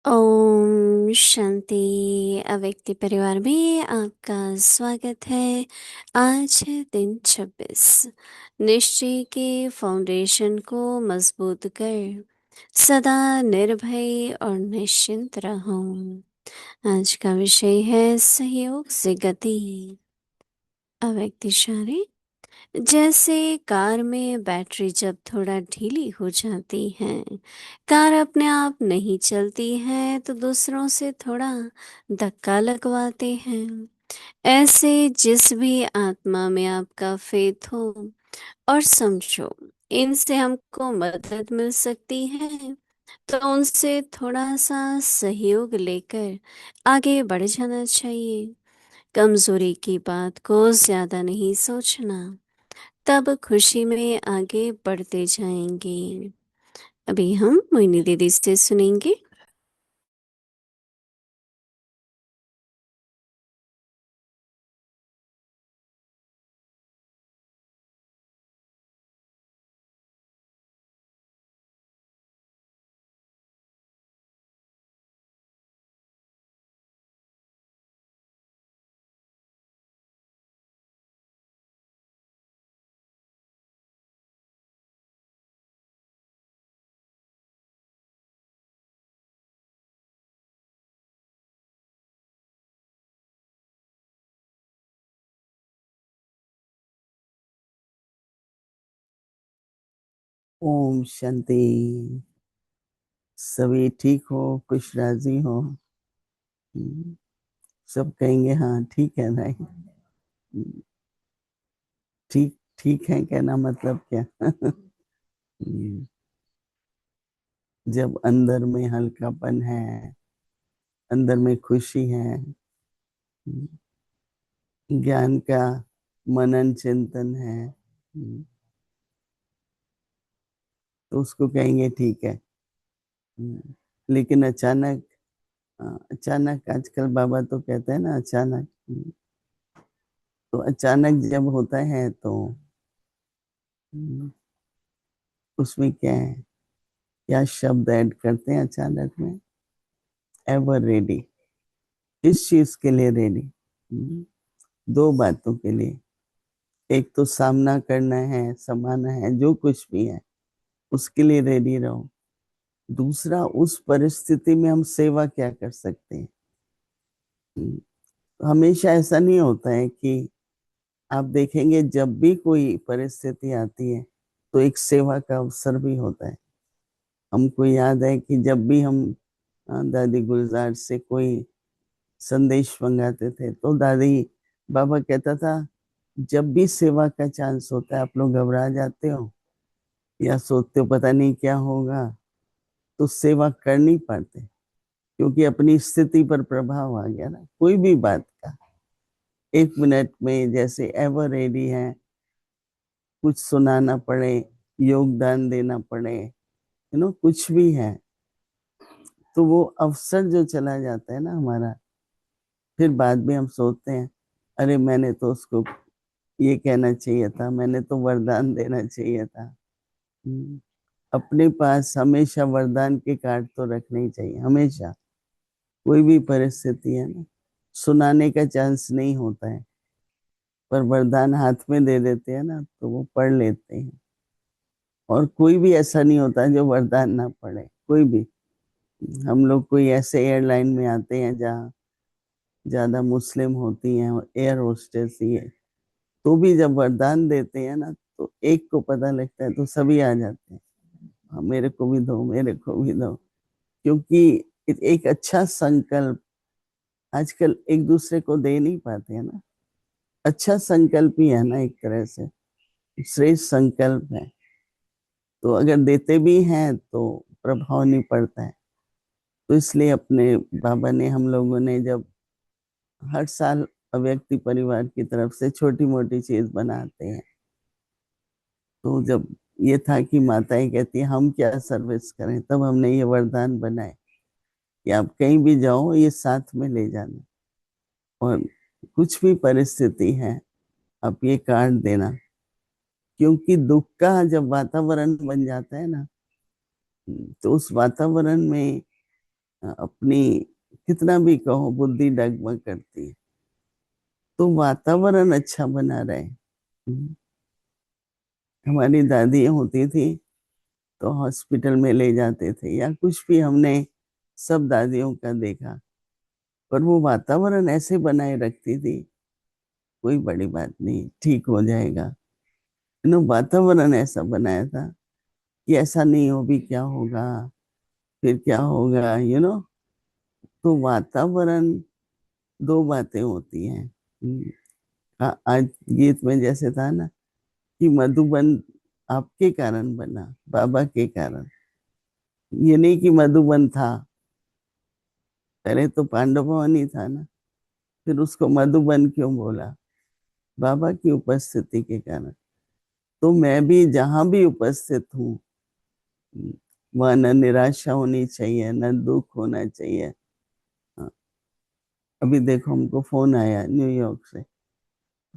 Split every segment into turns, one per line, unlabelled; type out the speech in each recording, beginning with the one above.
ओम शांति। अव्यक्ति परिवार में आपका स्वागत है। आज है दिन 26। निश्चय के फाउंडेशन को मजबूत कर सदा निर्भय और निश्चिंत रहो। आज का विषय है सहयोग से गति। अव्यक्ति शारी, जैसे कार में बैटरी जब थोड़ा ढीली हो जाती है, कार अपने आप नहीं चलती है तो दूसरों से थोड़ा धक्का लगवाते हैं। ऐसे जिस भी आत्मा में आपका फेथ हो और समझो इनसे हमको मदद मिल सकती है, तो उनसे थोड़ा सा सहयोग लेकर आगे बढ़ जाना चाहिए। कमजोरी की बात को ज्यादा नहीं सोचना, तब खुशी में आगे बढ़ते जाएंगे। अभी हम मोहिनी दीदी से सुनेंगे।
ओम शांति। सभी ठीक हो, खुश राजी हो। सब कहेंगे हाँ ठीक है भाई। ठीक ठीक है कहना मतलब क्या? जब अंदर में हल्कापन है, अंदर में खुशी है, ज्ञान का मनन चिंतन है, तो उसको कहेंगे ठीक है। लेकिन अचानक, अचानक आजकल बाबा तो कहते हैं ना अचानक। तो अचानक जब होता है तो उसमें क्या है, क्या शब्द ऐड करते हैं अचानक में? Ever ready. किस चीज के लिए रेडी? दो बातों के लिए। एक तो सामना करना है, समाना है, जो कुछ भी है उसके लिए रेडी रहो। दूसरा, उस परिस्थिति में हम सेवा क्या कर सकते हैं। हमेशा ऐसा नहीं होता है कि आप देखेंगे जब भी कोई परिस्थिति आती है तो एक सेवा का अवसर भी होता है। हमको याद है कि जब भी हम दादी गुलजार से कोई संदेश मंगाते थे तो दादी बाबा कहता था, जब भी सेवा का चांस होता है आप लोग घबरा जाते हो या सोचते हो पता नहीं क्या होगा, तो सेवा कर नहीं पाते क्योंकि अपनी स्थिति पर प्रभाव आ गया ना कोई भी बात का। 1 मिनट में जैसे एवर रेडी है, कुछ सुनाना पड़े, योगदान देना पड़े, कुछ भी है, तो वो अवसर जो चला जाता है ना हमारा, फिर बाद में हम सोचते हैं अरे मैंने तो उसको ये कहना चाहिए था, मैंने तो वरदान देना चाहिए था। हम्म, अपने पास हमेशा वरदान के कार्ड तो रखने ही चाहिए हमेशा। कोई भी परिस्थिति है ना, सुनाने का चांस नहीं होता है, पर वरदान हाथ में दे देते हैं ना तो वो पढ़ लेते हैं। और कोई भी ऐसा नहीं होता जो वरदान ना पढ़े, कोई भी। हम लोग कोई ऐसे एयरलाइन में आते हैं जहाँ ज्यादा मुस्लिम होती हैं और एयर होस्टेस ही है, तो भी जब वरदान देते हैं ना तो एक को पता लगता है तो सभी आ जाते हैं, हाँ मेरे को भी दो, मेरे को भी दो। क्योंकि एक अच्छा संकल्प आजकल एक दूसरे को दे नहीं पाते हैं ना। अच्छा संकल्प ही है ना, एक तरह से श्रेष्ठ संकल्प है। तो अगर देते भी हैं तो प्रभाव नहीं पड़ता है। तो इसलिए अपने बाबा ने, हम लोगों ने जब हर साल अव्यक्ति परिवार की तरफ से छोटी मोटी चीज बनाते हैं, तो जब ये था कि माताएं कहती हैं हम क्या सर्विस करें, तब हमने ये वरदान बनाए कि आप कहीं भी जाओ ये साथ में ले जाना, और कुछ भी परिस्थिति है आप ये कार्ड देना। क्योंकि दुख का जब वातावरण बन जाता है ना, तो उस वातावरण में अपनी कितना भी कहो बुद्धि डगमग करती है। तो वातावरण अच्छा बना रहे। हमारी दादी होती थी तो हॉस्पिटल में ले जाते थे या कुछ भी, हमने सब दादियों का देखा, पर वो वातावरण ऐसे बनाए रखती थी, कोई बड़ी बात नहीं, ठीक हो जाएगा। वातावरण ऐसा बनाया था कि ऐसा नहीं हो भी क्या होगा, फिर क्या होगा। तो वातावरण, दो बातें होती हैं। आज गीत में जैसे था ना कि मधुबन आपके कारण बना, बाबा के कारण। ये नहीं कि मधुबन था, पहले तो पांडव भवन ही था ना, फिर उसको मधुबन क्यों बोला? बाबा की उपस्थिति के कारण। तो मैं भी जहां भी उपस्थित हूँ, वहां न निराशा होनी चाहिए, न दुख होना चाहिए। हाँ, अभी देखो हमको फोन आया न्यूयॉर्क से।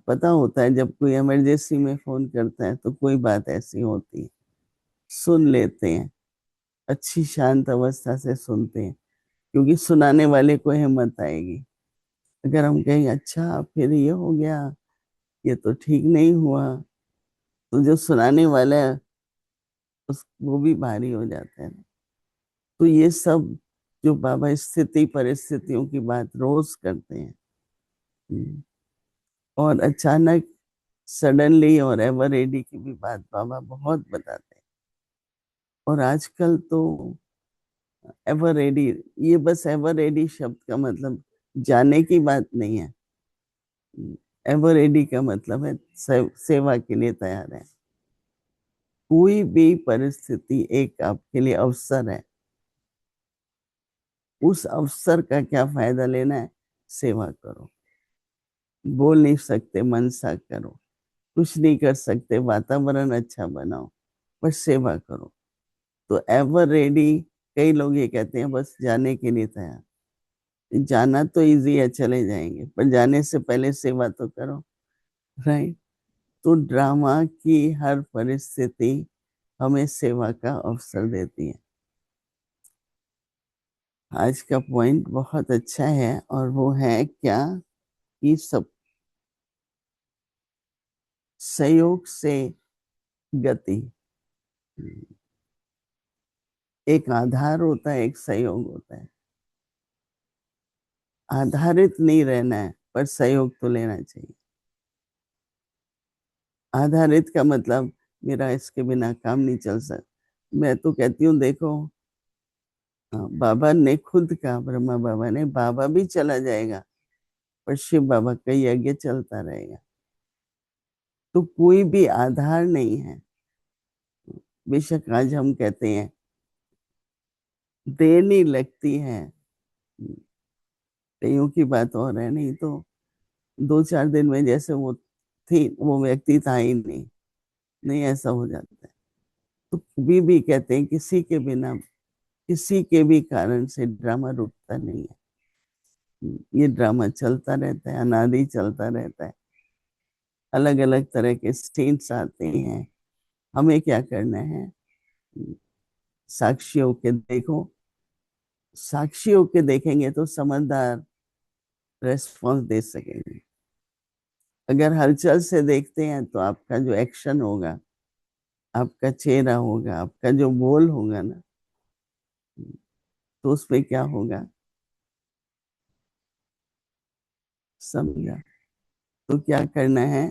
पता होता है जब कोई इमरजेंसी में फोन करता है तो कोई बात ऐसी होती है, सुन लेते हैं, अच्छी शांत अवस्था से सुनते हैं, क्योंकि सुनाने वाले को हिम्मत आएगी। अगर हम कहें अच्छा फिर ये हो गया, ये तो ठीक नहीं हुआ, तो जो सुनाने वाला है वो भी भारी हो जाता है ना। तो ये सब जो बाबा स्थिति परिस्थितियों की बात रोज करते हैं, और अचानक सडनली और एवर रेडी की भी बात बाबा बहुत बताते हैं। और आजकल तो एवर रेडी, ये बस एवर रेडी शब्द का मतलब जाने की बात नहीं है। एवर रेडी का मतलब है सेवा के लिए तैयार है। कोई भी परिस्थिति एक आपके लिए अवसर है, उस अवसर का क्या फायदा लेना है? सेवा करो। बोल नहीं सकते मन सा करो, कुछ नहीं कर सकते वातावरण अच्छा बनाओ, पर सेवा करो। तो एवर रेडी, कई लोग ये कहते हैं बस जाने के लिए तैयार। जाना तो इजी है, चले जाएंगे, पर जाने से पहले सेवा तो करो। राइट। तो ड्रामा की हर परिस्थिति हमें सेवा का अवसर देती है। आज का पॉइंट बहुत अच्छा है, और वो है क्या कि सब सहयोग से गति। एक आधार होता है, एक सहयोग होता है। आधारित नहीं रहना है, पर सहयोग तो लेना चाहिए। आधारित का मतलब मेरा इसके बिना काम नहीं चल सकता। मैं तो कहती हूँ देखो, बाबा ने खुद कहा, ब्रह्मा बाबा ने, बाबा भी चला जाएगा पर शिव बाबा का यज्ञ चलता रहेगा। तो कोई भी आधार नहीं है। बेशक आज हम कहते हैं देर नहीं लगती है, कईयों की बात और है, नहीं तो 2-4 दिन में जैसे वो थी, वो व्यक्ति था ही नहीं। नहीं, ऐसा हो जाता है। तो कभी भी कहते हैं किसी के बिना, किसी के भी कारण से ड्रामा रुकता नहीं है। ये ड्रामा चलता रहता है, अनादि चलता रहता है। अलग अलग तरह के सीन्स आते हैं। हमें क्या करना है? साक्षियों के देखो, साक्षियों के देखेंगे तो समझदार रेस्पॉन्स दे सकेंगे। अगर हलचल से देखते हैं तो आपका जो एक्शन होगा, आपका चेहरा होगा, आपका जो बोल होगा ना, तो उसमें क्या होगा? समझा? तो क्या करना है?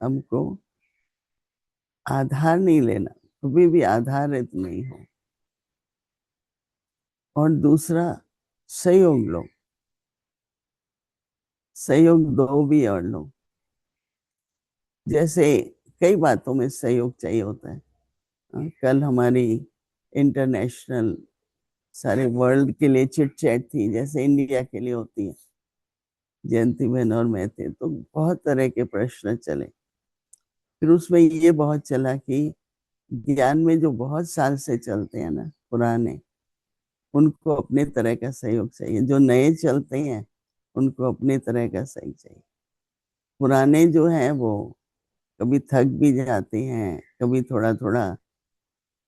हमको आधार नहीं लेना, कभी भी आधारित नहीं हो। और दूसरा, सहयोग लो। सहयोग दो भी और लो। जैसे कई बातों में सहयोग चाहिए होता है। कल हमारी इंटरनेशनल, सारे वर्ल्ड के लिए चिट चैट थी, जैसे इंडिया के लिए होती है। जयंती बहन और मैं थे, तो बहुत तरह के प्रश्न चले। फिर उसमें ये बहुत चला कि ज्ञान में जो बहुत साल से चलते हैं ना, पुराने, उनको अपने तरह का सहयोग चाहिए। जो नए चलते हैं उनको अपने तरह का सहयोग चाहिए। पुराने जो हैं वो कभी थक भी जाते हैं, कभी थोड़ा थोड़ा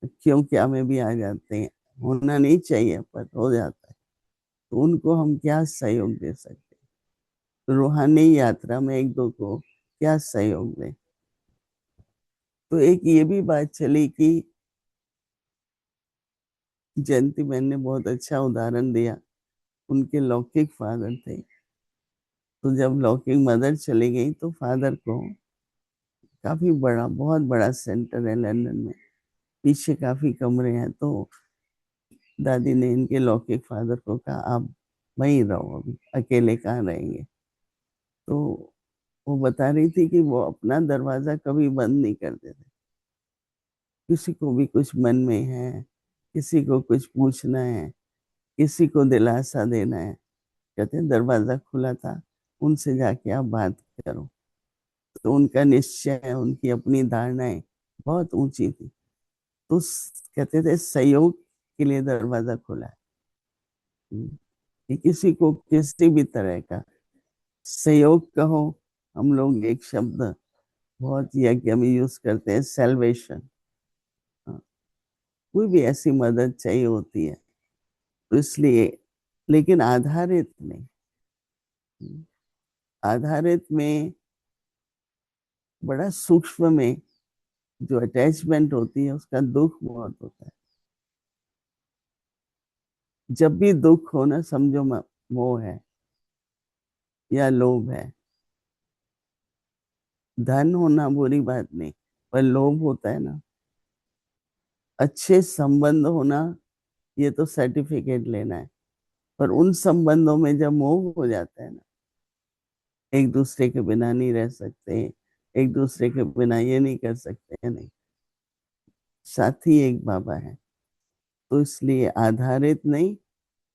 क्यों क्या में भी आ जाते हैं। होना नहीं चाहिए पर हो जाता है, तो उनको हम क्या सहयोग दे सकते हैं, रूहानी यात्रा में एक दो को क्या सहयोग दें। तो एक ये भी बात चली कि जयंती बहन ने बहुत अच्छा उदाहरण दिया, उनके लौकिक फादर थे, तो जब लौकिक मदर चली गई तो फादर को, काफी बड़ा बहुत बड़ा सेंटर है लंदन में, पीछे काफी कमरे हैं, तो दादी ने इनके लौकिक फादर को कहा आप वहीं रहो, अभी अकेले कहाँ रहेंगे। तो वो बता रही थी कि वो अपना दरवाजा कभी बंद नहीं करते थे, किसी को भी कुछ मन में है, किसी को कुछ पूछना है, किसी को दिलासा देना है, कहते हैं दरवाजा खुला था, उनसे जाके आप बात करो। तो उनका निश्चय, उनकी अपनी धारणाएं बहुत ऊंची थी, तो कहते थे सहयोग के लिए दरवाजा खुला है। कि किसी को किसी भी तरह का सहयोग कहो, हम लोग एक शब्द बहुत यज्ञ में यूज करते हैं, सेल्वेशन। कोई भी ऐसी मदद चाहिए होती है, तो इसलिए, लेकिन आधारित नहीं, आधारित में बड़ा सूक्ष्म में जो अटैचमेंट होती है उसका दुख बहुत होता है। जब भी दुख हो ना, समझो मोह है या लोभ है। धन होना बुरी बात नहीं, पर लोभ होता है ना, अच्छे संबंध होना, ये तो सर्टिफिकेट लेना है, पर उन संबंधों में जब मोह हो जाता है ना, एक दूसरे के बिना नहीं रह सकते, एक दूसरे के बिना ये नहीं कर सकते, नहीं, साथ ही एक बाबा है, तो इसलिए आधारित नहीं,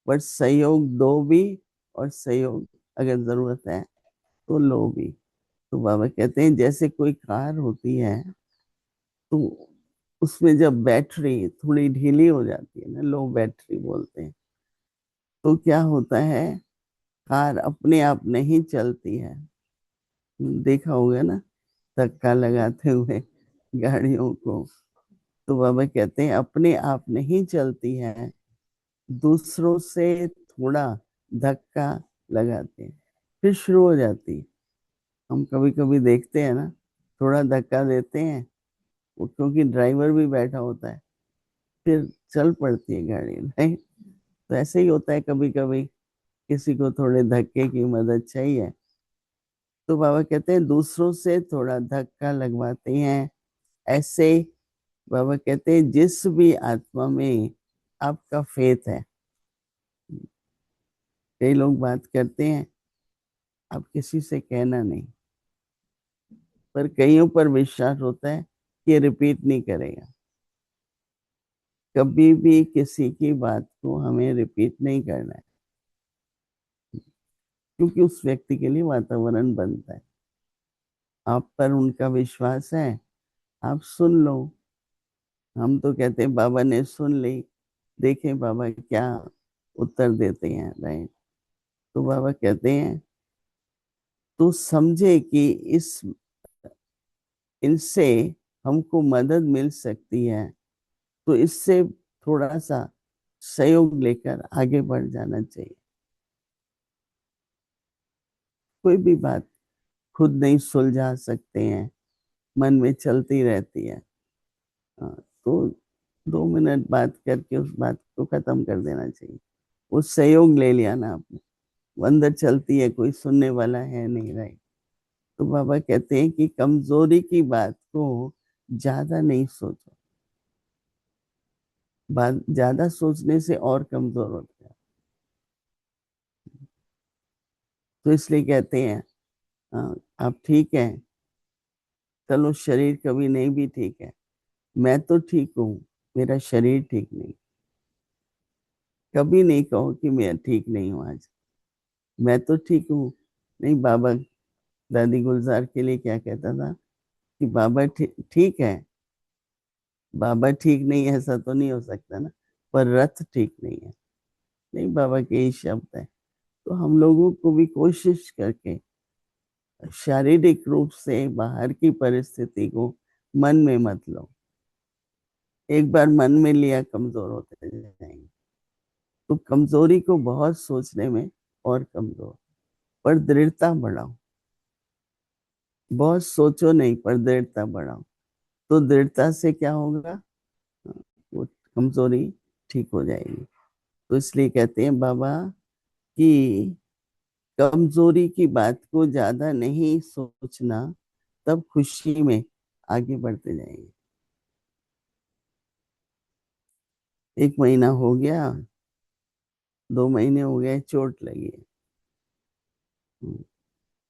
पर सहयोग दो भी, और सहयोग अगर जरूरत है तो लो भी। तो बाबा कहते हैं जैसे कोई कार होती है, तो उसमें जब बैटरी थोड़ी ढीली हो जाती है ना, लो बैटरी बोलते हैं, तो क्या होता है, कार अपने आप नहीं चलती है। देखा होगा ना, धक्का लगाते हुए गाड़ियों को। तो बाबा कहते हैं अपने आप नहीं चलती है, दूसरों से थोड़ा धक्का लगाते हैं, फिर शुरू हो जाती है। हम कभी कभी देखते हैं ना, थोड़ा धक्का देते हैं, वो क्योंकि ड्राइवर भी बैठा होता है, फिर चल पड़ती है गाड़ी, नहीं। तो ऐसे ही होता है, कभी कभी किसी को थोड़े धक्के की मदद चाहिए, तो बाबा कहते हैं दूसरों से थोड़ा धक्का लगवाते हैं। ऐसे बाबा कहते हैं जिस भी आत्मा में आपका फेथ है, कई लोग बात करते हैं, आप किसी से कहना नहीं, पर कईयों पर विश्वास होता है कि रिपीट नहीं करेगा। कभी भी किसी की बात को हमें रिपीट नहीं करना है, क्योंकि उस व्यक्ति के लिए वातावरण बनता है। आप पर उनका विश्वास है, आप सुन लो। हम तो कहते हैं बाबा ने सुन ली, देखें बाबा क्या उत्तर देते हैं, राइट। तो बाबा कहते हैं तो समझे कि इस इनसे हमको मदद मिल सकती है, तो इससे थोड़ा सा सहयोग लेकर आगे बढ़ जाना चाहिए। कोई भी बात खुद नहीं सुलझा सकते हैं, मन में चलती रहती है, हाँ, तो 2 मिनट बात करके उस बात को खत्म कर देना चाहिए। वो सहयोग ले लिया ना आपने, वो अंदर चलती है, कोई सुनने वाला है नहीं, राइट। तो बाबा कहते हैं कि कमजोरी की बात को ज्यादा नहीं सोचो, बात ज्यादा सोचने से और कमजोर होते हैं। तो इसलिए कहते हैं हाँ, आप ठीक हैं, चलो शरीर कभी नहीं भी ठीक है, मैं तो ठीक हूँ, मेरा शरीर ठीक नहीं। कभी नहीं कहो कि मैं ठीक नहीं हूँ आज, मैं तो ठीक हूँ। नहीं, बाबा दादी गुलजार के लिए क्या कहता था कि बाबा ठीक है, बाबा ठीक नहीं है ऐसा तो नहीं हो सकता ना, पर रथ ठीक नहीं है। नहीं, बाबा के ही शब्द है। तो हम लोगों को भी कोशिश करके शारीरिक रूप से बाहर की परिस्थिति को मन में मत लो, एक बार मन में लिया कमजोर होते जाएंगे। तो कमजोरी को बहुत सोचने में और कमजोर, पर दृढ़ता बढ़ाओ। बहुत सोचो नहीं, पर दृढ़ता बढ़ाओ। तो दृढ़ता से क्या होगा, वो कमजोरी ठीक हो जाएगी। तो इसलिए कहते हैं बाबा कि कमजोरी की बात को ज्यादा नहीं सोचना, तब खुशी में आगे बढ़ते जाएंगे। 1 महीना हो गया, 2 महीने हो गए, चोट लगी है।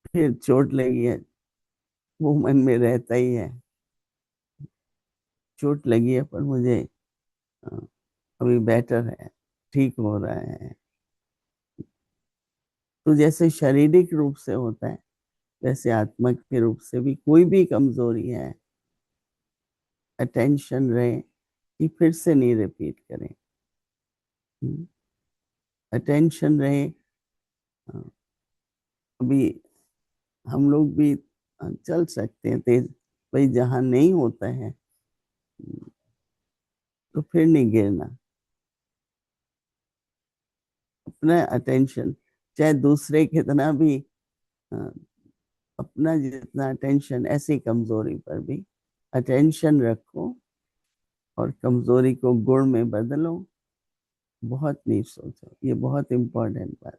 फिर चोट लगी है, वो मन में रहता ही है। चोट लगी है पर मुझे अ, अभी बेटर है, ठीक हो रहा है। तो जैसे शारीरिक रूप से होता है, वैसे आत्मा के रूप से भी कोई भी कमजोरी है, अटेंशन रहे कि फिर से नहीं रिपीट करें। अटेंशन रहे। अ, अभी हम लोग भी चल सकते हैं तेज, भाई जहां नहीं होता है तो फिर नहीं गिरना। अपना अटेंशन, चाहे दूसरे कितना भी अ, अपना जितना अटेंशन, ऐसी कमजोरी पर भी अटेंशन रखो और कमजोरी को गुण में बदलो। बहुत नहीं सोचो, ये बहुत इंपॉर्टेंट बात।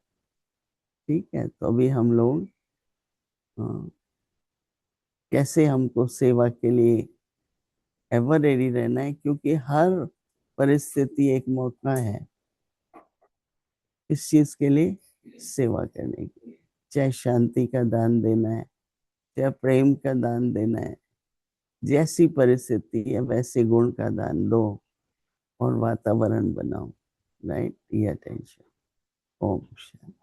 ठीक है, तो अभी हम लोग अ, कैसे हमको सेवा के लिए एवर रेडी रहना है, क्योंकि हर परिस्थिति एक मौका है इस चीज के लिए, सेवा करने की। चाहे शांति का दान देना है, चाहे प्रेम का दान देना है, जैसी परिस्थिति है वैसे गुण का दान दो और वातावरण बनाओ। राइट, ये अटेंशन। ओम शांति।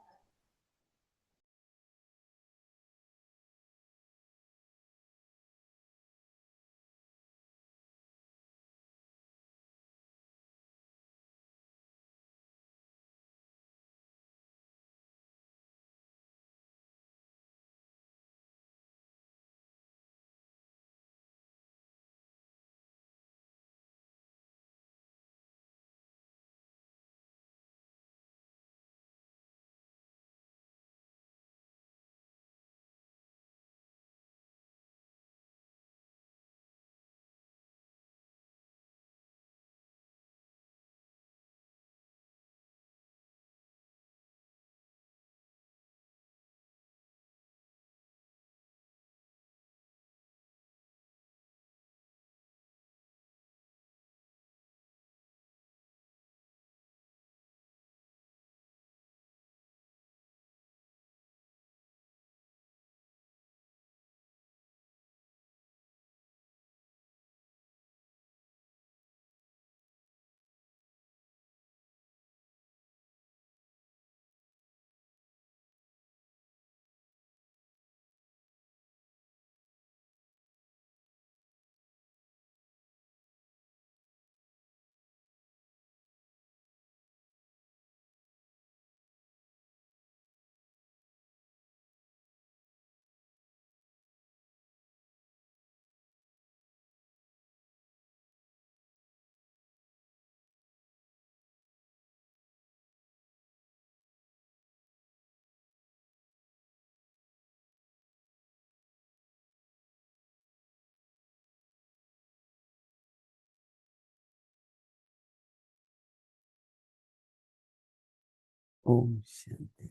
ओम शांति।